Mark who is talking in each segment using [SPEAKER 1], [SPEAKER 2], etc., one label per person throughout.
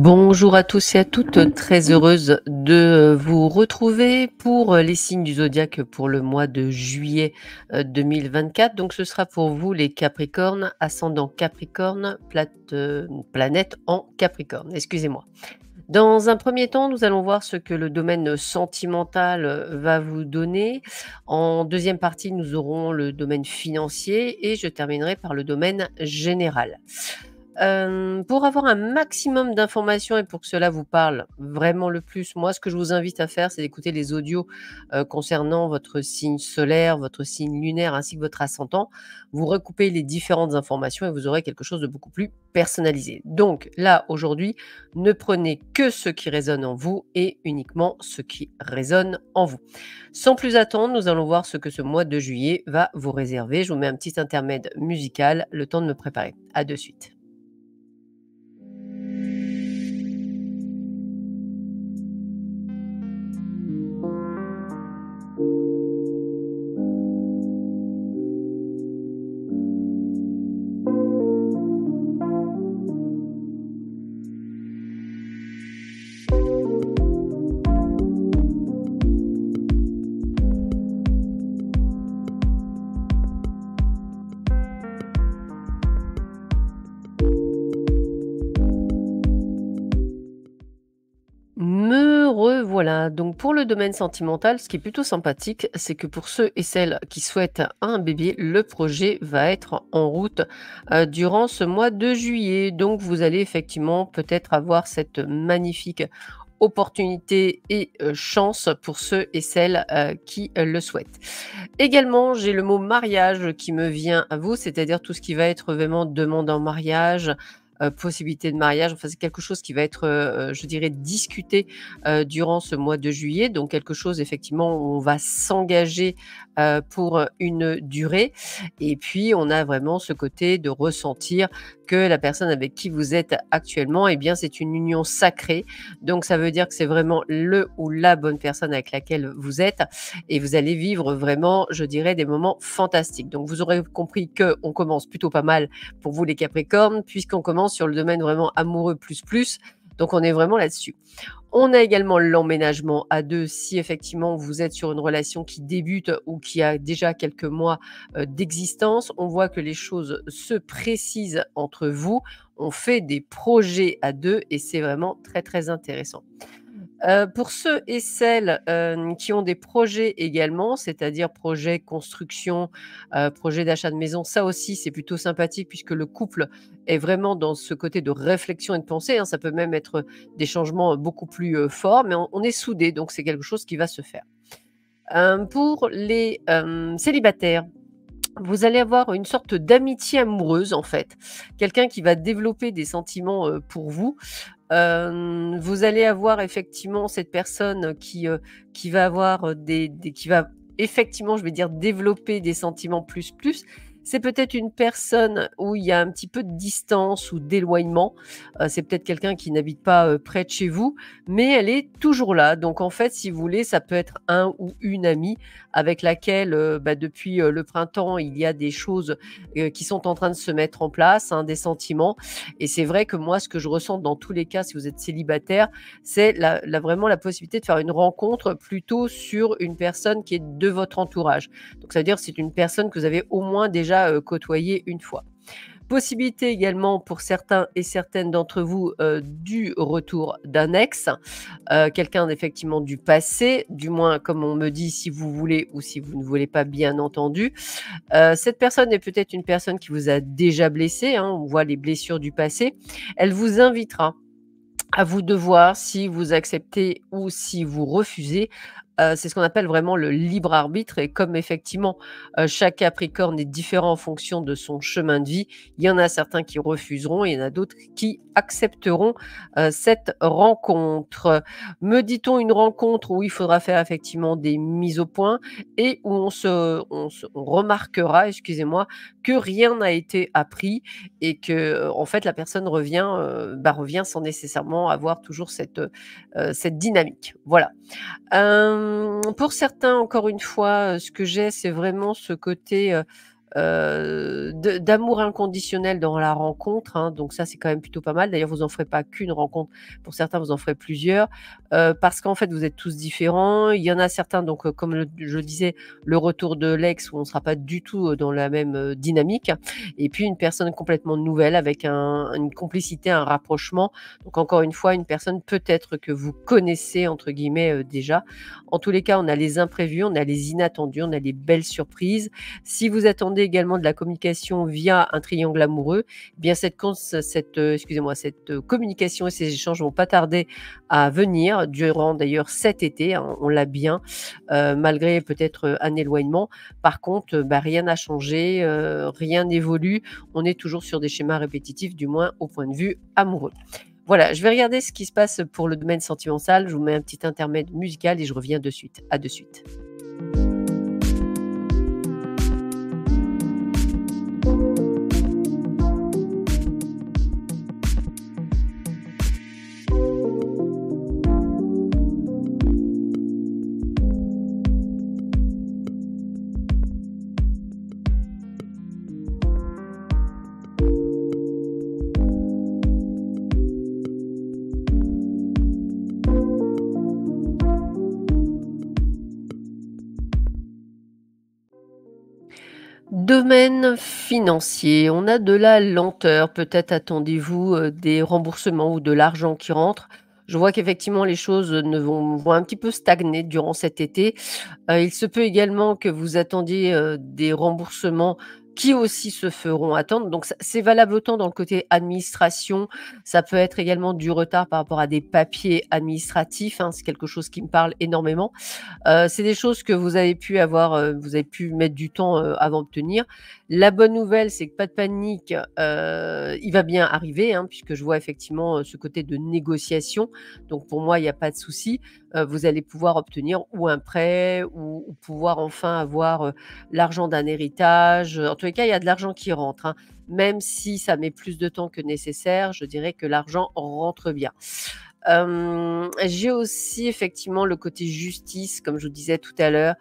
[SPEAKER 1] Bonjour à tous et à toutes, très heureuse de vous retrouver pour les signes du zodiaque pour le mois de juillet 2024. Donc ce sera pour vous les Capricornes, ascendant Capricorne, planète en Capricorne, excusez-moi. Dans un premier temps, nous allons voir ce que le domaine sentimental va vous donner. En deuxième partie, nous aurons le domaine financier et je terminerai par le domaine général. Pour avoir un maximum d'informations et pour que cela vous parle vraiment le plus, moi, ce que je vous invite à faire, c'est d'écouter les audios, concernant votre signe solaire, votre signe lunaire ainsi que votre ascendant. Vous recoupez les différentes informations et vous aurez quelque chose de beaucoup plus personnalisé. Donc là, aujourd'hui, ne prenez que ce qui résonne en vous et uniquement ce qui résonne en vous. Sans plus attendre, nous allons voir ce que ce mois de juillet va vous réserver. Je vous mets un petit intermède musical, le temps de me préparer. À de suite. Me revoilà. Donc pour le domaine sentimental, ce qui est plutôt sympathique, c'est que pour ceux et celles qui souhaitent un bébé, le projet va être en route durant ce mois de juillet. Donc vous allez effectivement peut-être avoir cette magnifique opportunité et chance pour ceux et celles qui le souhaitent. Également, j'ai le mot mariage qui me vient à vous, c'est-à-dire tout ce qui va être vraiment demande en mariage, possibilité de mariage. Enfin, c'est quelque chose qui va être, je dirais discuté, durant ce mois de juillet. Donc quelque chose effectivement où on va s'engager, pour une durée et puis on a vraiment ce côté de ressentir que la personne avec qui vous êtes actuellement, eh bien, c'est une union sacrée. Donc ça veut dire que c'est vraiment le ou la bonne personne avec laquelle vous êtes et vous allez vivre vraiment, je dirais, des moments fantastiques. Donc vous aurez compris qu'on commence plutôt pas mal pour vous les Capricornes, puisqu'on commence sur le domaine vraiment amoureux plus plus. Donc on est vraiment là-dessus. On a également l'emménagement à 2 si effectivement vous êtes sur une relation qui débute ou qui a déjà quelques mois, d'existence. On voit que les choses se précisent entre vous. On fait des projets à 2 et c'est vraiment très, très intéressant. Pour ceux et celles, qui ont des projets également, c'est-à-dire projet construction, projet d'achat de maison, ça aussi c'est plutôt sympathique puisque le couple est vraiment dans ce côté de réflexion et de pensée, hein. Ça peut même être des changements, beaucoup plus, forts, mais on est soudés, donc c'est quelque chose qui va se faire. Pour les, célibataires, vous allez avoir une sorte d'amitié amoureuse en fait. Quelqu'un qui va développer des sentiments, pour vous. Vous allez avoir effectivement cette personne qui va avoir, des qui va effectivement, je vais dire, développer des sentiments plus, plus. C'est peut-être une personne où il y a un petit peu de distance ou d'éloignement. C'est peut-être quelqu'un qui n'habite pas, près de chez vous, mais elle est toujours là. Donc en fait, si vous voulez, ça peut être un ou une amie avec laquelle, bah, depuis, le printemps, il y a des choses, qui sont en train de se mettre en place, hein, des sentiments et c'est vrai que moi, ce que je ressens dans tous les cas, si vous êtes célibataire, c'est vraiment la possibilité de faire une rencontre plutôt sur une personne qui est de votre entourage. Donc ça veut dire que c'est une personne que vous avez au moins déjà, côtoyée une fois. Possibilité également pour certains et certaines d'entre vous, du retour d'un ex, quelqu'un effectivement du passé, du moins comme on me dit si vous voulez ou si vous ne voulez pas bien entendu. Cette personne est peut-être une personne qui vous a déjà blessé, hein, on voit les blessures du passé. Elle vous invitera à vous de voir si vous acceptez ou si vous refusez. C'est ce qu'on appelle vraiment le libre arbitre et comme effectivement, chaque Capricorne est différent en fonction de son chemin de vie, il y en a certains qui refuseront et il y en a d'autres qui accepteront, cette rencontre. Me dit-on une rencontre où il faudra faire effectivement des mises au point et où on remarquera, excusez-moi, que rien n'a été appris et que, en fait, la personne revient, revient sans nécessairement avoir toujours cette dynamique. Voilà. Pour certains, encore une fois, ce que j'ai, c'est vraiment ce côté, de d'amour inconditionnel dans la rencontre, hein, donc ça, c'est quand même plutôt pas mal. D'ailleurs, vous en ferez pas qu'une rencontre, pour certains, vous en ferez plusieurs, parce qu'en fait, vous êtes tous différents. Il y en a certains donc, comme je disais, le retour de l'ex où on ne sera pas du tout, dans la même, dynamique et puis une personne complètement nouvelle avec une complicité, un rapprochement. Donc encore une fois, une personne peut-être que vous «connaissez» entre guillemets, déjà. En tous les cas, on a les imprévus, on a les inattendus, on a les belles surprises. Si vous attendez également de la communication via un triangle amoureux, eh bien excusez-moi, cette, communication et ces échanges vont pas tarder à venir durant d'ailleurs cet été, hein, on l'a bien, malgré peut-être, un éloignement. Par contre, bah, rien n'a changé, rien n'évolue. On est toujours sur des schémas répétitifs, du moins au point de vue amoureux. Voilà, je vais regarder ce qui se passe pour le domaine sentimental. Je vous mets un petit intermède musical et je reviens de suite. À de suite. Domaine financier, on a de la lenteur, peut-être attendez-vous, des remboursements ou de l'argent qui rentre. Je vois qu'effectivement les choses, ne vont un petit peu stagner durant cet été. Il se peut également que vous attendiez, des remboursements qui aussi se feront attendre. Donc ça c'est valable autant dans le côté administration, ça peut être également du retard par rapport à des papiers administratifs, hein, c'est quelque chose qui me parle énormément. C'est des choses que vous avez pu mettre du temps, avant d'obtenir. La bonne nouvelle, c'est que pas de panique, il va bien arriver, hein, puisque je vois effectivement, ce côté de négociation. Donc pour moi, il y a pas de souci. Vous allez pouvoir obtenir ou un prêt ou pouvoir enfin avoir, l'argent d'un héritage. En tous les cas, il y a de l'argent qui rentre, hein. Même si ça met plus de temps que nécessaire, je dirais que l'argent rentre bien. J'ai aussi effectivement le côté justice, comme je vous disais tout à l'heure,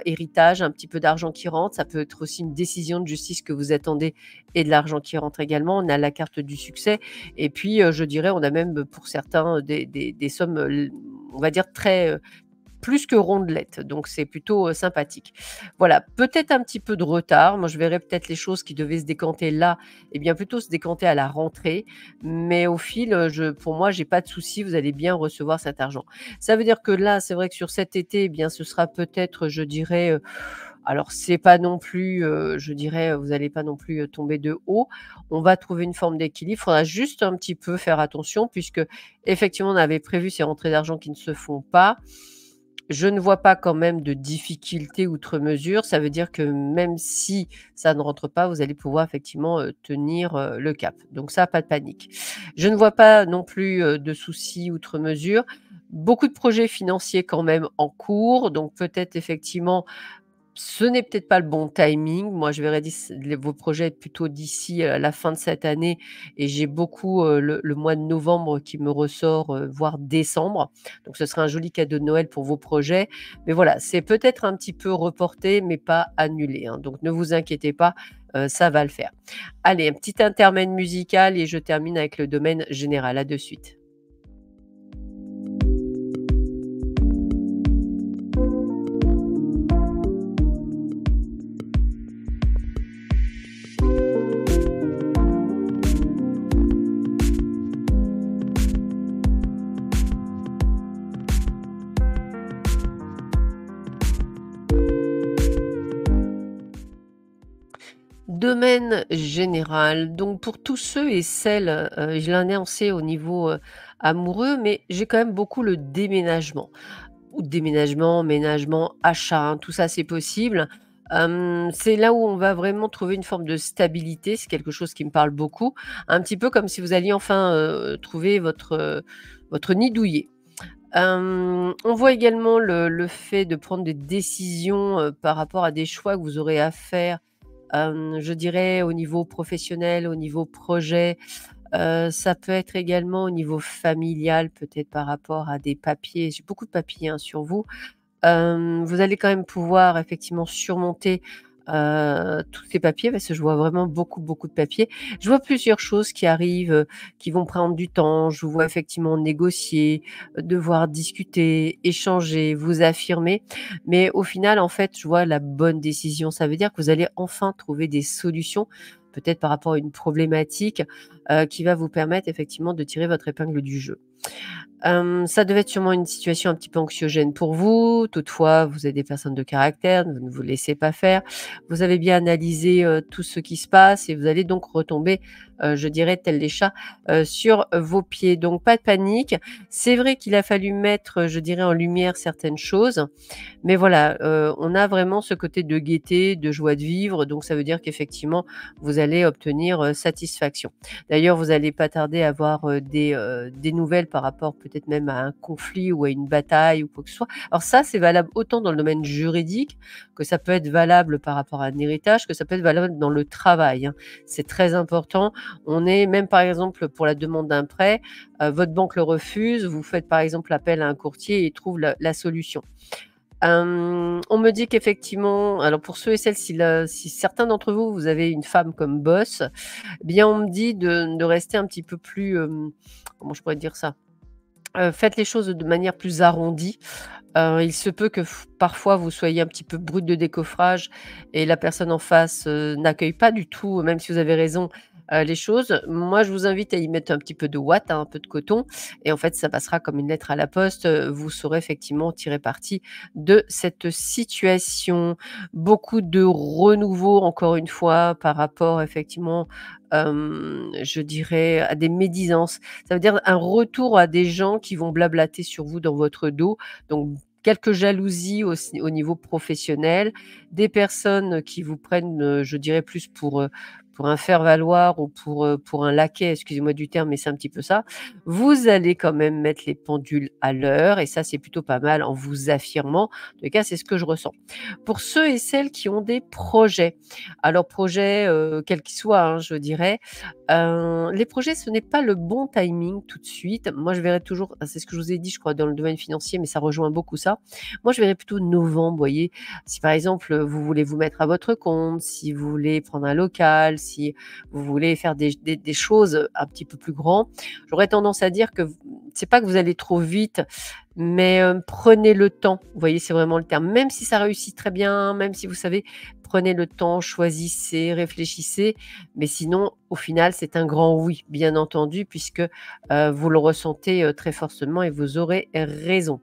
[SPEAKER 1] héritage, un petit peu d'argent qui rentre. Ça peut être aussi une décision de justice que vous attendez et de l'argent qui rentre également. On a la carte du succès et puis, je dirais, on a même, pour certains, des sommes, on va dire très, plus que rondelette, donc c'est plutôt, sympathique. Voilà, peut-être un petit peu de retard. Moi, je verrais peut-être les choses qui devaient se décanter là et bien plutôt se décanter à la rentrée, mais au fil, je pour moi, j'ai pas de souci, vous allez bien recevoir cet argent. Ça veut dire que là, c'est vrai que sur cet été, eh bien, ce sera peut-être, je dirais, alors c'est pas non plus, je dirais, vous allez pas non plus, tomber de haut. On va trouver une forme d'équilibre. Il faudra juste un petit peu faire attention puisque effectivement, on avait prévu ces rentrées d'argent qui ne se font pas. Je ne vois pas quand même de difficultés outre mesure. Ça veut dire que même si ça ne rentre pas, vous allez pouvoir effectivement, tenir, le cap. Donc ça, pas de panique. Je ne vois pas non plus, de soucis outre mesure. Beaucoup de projets financiers quand même en cours, donc peut-être effectivement ce n'est peut-être pas le bon timing. Moi, je verrais vos projets plutôt d'ici, la fin de cette année et j'ai beaucoup, le mois de novembre qui me ressort, voire décembre. Donc ce serait un joli cadeau de Noël pour vos projets. Mais voilà, c'est peut-être un petit peu reporté, mais pas annulé, hein. Donc ne vous inquiétez pas, ça va le faire. Allez, un petit intermède musical et je termine avec le domaine général. À de suite. Domaine général, donc pour tous ceux et celles, je l'ai annoncé au niveau, amoureux, mais j'ai quand même beaucoup le déménagement. Ou déménagement, ménagement, achat, hein, tout ça c'est possible. C'est là où on va vraiment trouver une forme de stabilité, c'est quelque chose qui me parle beaucoup. Un petit peu comme si vous alliez enfin, trouver votre nid douillet. On voit également le fait de prendre des décisions, par rapport à des choix que vous aurez à faire. Je dirais au niveau professionnel, au niveau projet, ça peut être également au niveau familial, peut-être par rapport à des papiers. J'ai beaucoup de papiers, hein, sur vous. Vous allez quand même pouvoir effectivement surmonter, tous ces papiers parce que je vois vraiment beaucoup, beaucoup de papiers. Je vois plusieurs choses qui arrivent, qui vont prendre du temps. Je vous vois effectivement négocier, devoir discuter, échanger, vous affirmer. Mais au final, en fait, je vois la bonne décision. Ça veut dire que vous allez enfin trouver des solutions, peut-être par rapport à une problématique, qui va vous permettre effectivement de tirer votre épingle du jeu. Ça devait être sûrement une situation un petit peu anxiogène pour vous. Toutefois, vous êtes des personnes de caractère, vous ne vous laissez pas faire. Vous avez bien analysé, tout ce qui se passe et vous allez donc retomber, je dirais tels des chats, sur vos pieds. Donc pas de panique. C'est vrai qu'il a fallu mettre, je dirais en lumière certaines choses, mais voilà, on a vraiment ce côté de gaieté, de joie de vivre, donc ça veut dire qu'effectivement, vous allez obtenir, satisfaction. D'ailleurs, vous allez pas tarder à avoir, des nouvelles par rapport peut-être même à un conflit ou à une bataille ou quoi que ce soit. Alors ça, c'est valable autant dans le domaine juridique, que ça peut être valable par rapport à un héritage, que ça peut être valable dans le travail, hein. C'est très important. On est même par exemple pour la demande d'un prêt, votre banque le refuse, vous faites par exemple appel à un courtier et il trouve la solution. On me dit qu'effectivement alors pour ceux et celles si certains d'entre vous, vous avez une femme comme boss, eh bien on me dit de rester un petit peu plus, comment je pourrais dire ça? Faites les choses de manière plus arrondie. Il se peut que parfois vous soyez un petit peu brute de décoffrage et la personne en face, n'accueille pas du tout, même si vous avez raison, les choses. Moi, je vous invite à y mettre un petit peu de ouate, hein, un peu de coton et en fait, ça passera comme une lettre à la poste. Vous saurez effectivement tirer parti de cette situation. Beaucoup de renouveau, encore une fois, par rapport effectivement, je dirais à des médisances. Ça veut dire un retour à des gens qui vont blablater sur vous dans votre dos, donc quelques jalousies aussi au niveau professionnel, des personnes qui vous prennent, je dirais plus pour un faire-valoir ou pour un laquais, excusez-moi du terme, mais c'est un petit peu ça. Vous allez quand même mettre les pendules à l'heure et ça, c'est plutôt pas mal en vous affirmant. En tout cas, c'est ce que je ressens. Pour ceux et celles qui ont des projets, alors projets, quels qu'ils soient, hein, je dirais, les projets, ce n'est pas le bon timing tout de suite. Moi, je verrais toujours c'est ce que je vous ai dit, je crois, dans le domaine financier, mais ça rejoint beaucoup ça. Moi, je verrais plutôt novembre, vous voyez? Si par exemple, vous voulez vous mettre à votre compte, si vous voulez prendre un local, si vous voulez faire des choses, un petit peu plus grand, j'aurais tendance à dire que v c'est pas que vous allez trop vite, mais, prenez le temps. Vous voyez, c'est vraiment le terme. Même si ça réussit très bien, même si vous savez, prenez le temps, choisissez, réfléchissez, mais sinon, au final, c'est un grand oui, bien entendu, puisque, vous le ressentez, très fortement et vous aurez raison.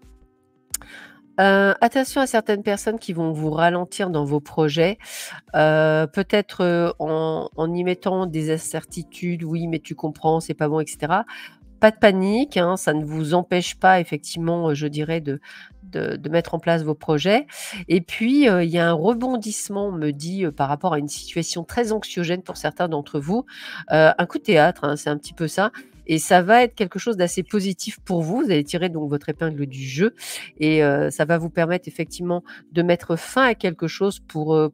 [SPEAKER 1] Attention à certaines personnes qui vont vous ralentir dans vos projets, peut-être, en y mettant des incertitudes: «Oui, mais tu comprends, c'est pas bon» et cetera. Pas de panique, hein, ça ne vous empêche pas effectivement, je dirais de mettre en place vos projets et puis, il y a un rebondissement, on me dit, par rapport à une situation très anxiogène pour certains d'entre vous. Un coup de théâtre, hein, c'est un petit peu ça et ça va être quelque chose d'assez positif pour vous. Vous allez tirer donc votre épingle du jeu et ça va vous permettre effectivement de mettre fin à quelque chose pour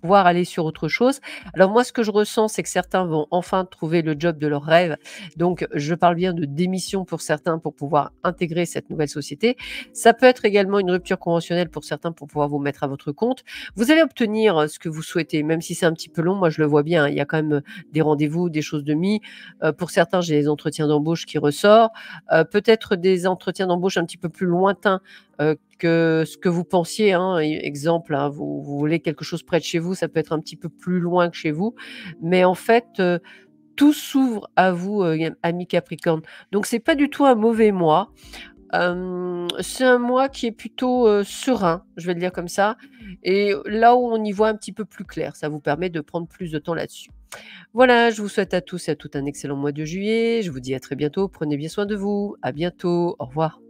[SPEAKER 1] pouvoir aller sur autre chose. Alors moi, ce que je ressens, c'est que certains vont enfin trouver le job de leur rêve. Donc, je parle bien de démission pour certains pour pouvoir intégrer cette nouvelle société. Ça peut être également une rupture conventionnelle pour certains pour pouvoir vous mettre à votre compte. Vous allez obtenir ce que vous souhaitez, même si c'est un petit peu long. Moi, je le vois bien, hein. Il y a quand même des rendez-vous, des choses de mis. Pour certains, j'ai des entretiens d'embauche qui ressortent. Peut-être des entretiens d'embauche un petit peu plus lointains que ce que vous pensiez, hein. Exemple, hein, vous voulez quelque chose près de chez vous, ça peut être un petit peu plus loin que chez vous, mais en fait, tout s'ouvre à vous, amis Capricorne. Donc c'est pas du tout un mauvais mois. C'est un mois qui est plutôt, serein, je vais le dire comme ça et là où on y voit un petit peu plus clair, ça vous permet de prendre plus de temps là-dessus. Voilà, je vous souhaite à tous et à toutes un excellent mois de juillet. Je vous dis à très bientôt. Prenez bien soin de vous. À bientôt. Au revoir.